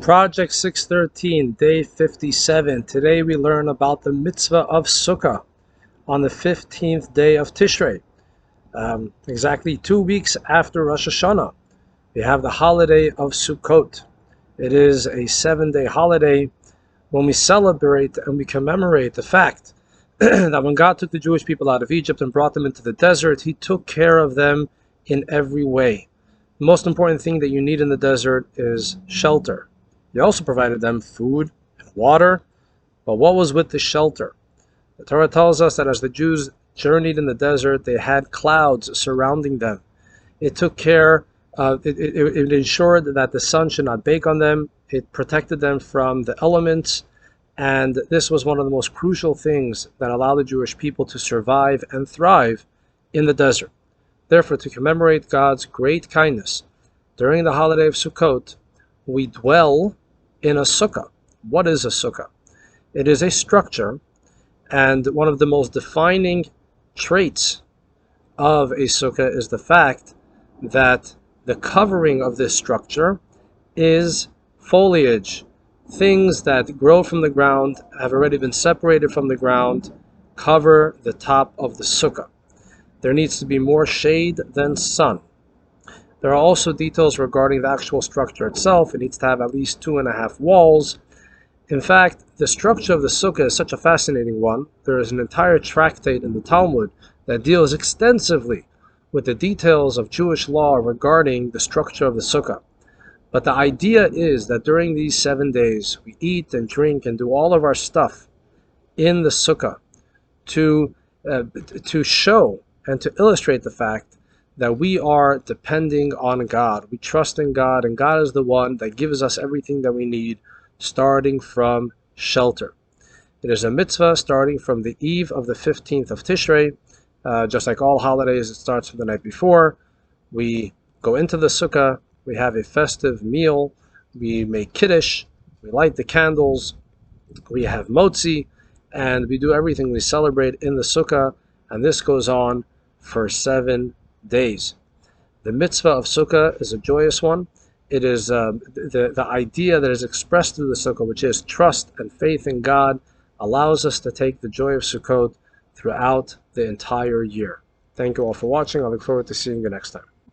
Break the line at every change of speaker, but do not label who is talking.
Project 613, day 57. Today we learn about the mitzvah of Sukkah on the 15th day of Tishrei. Exactly 2 weeks after Rosh Hashanah, we have the holiday of Sukkot. It is a 7-day holiday when we celebrate and we commemorate the fact that when God took the Jewish people out of Egypt and brought them into the desert, He took care of them in every way. The most important thing that you need in the desert is shelter. He also provided them food and water, but what was with the shelter? The Torah tells us that as the Jews journeyed in the desert, they had clouds surrounding them. It took care, it ensured that the sun should not bake on them. It protected them from the elements, and this was one of the most crucial things that allowed the Jewish people to survive and thrive in the desert. Therefore, to commemorate God's great kindness, during the holiday of Sukkot, we dwell in a sukkah. What is a sukkah? It is a structure, and one of the most defining traits of a sukkah is the fact that the covering of this structure is foliage. Things that grow from the ground, have already been separated from the ground, cover the top of the sukkah. There needs to be more shade than sun. There are also details regarding the actual structure itself. It needs to have at least 2.5 walls. In fact, the structure of the sukkah is such a fascinating one. There is an entire tractate in the Talmud that deals extensively with the details of Jewish law regarding the structure of the sukkah. But the idea is that during these 7 days, we eat and drink and do all of our stuff in the sukkah to show and to illustrate the fact that we are depending on God. We trust in God, and God is the one that gives us everything that we need, starting from shelter. It is a mitzvah starting from the eve of the 15th of Tishrei. Just like all holidays, it starts from the night before. We go into the sukkah, we have a festive meal, we make kiddush, we light the candles, we have motzi, and we do everything. We celebrate in the sukkah, and this goes on for 7 days. The mitzvah of Sukkah is a joyous one. It is the idea that is expressed through the Sukkah, which is trust and faith in God, allows us to take the joy of Sukkot throughout the entire year. Thank you all for watching. I look forward to seeing you next time.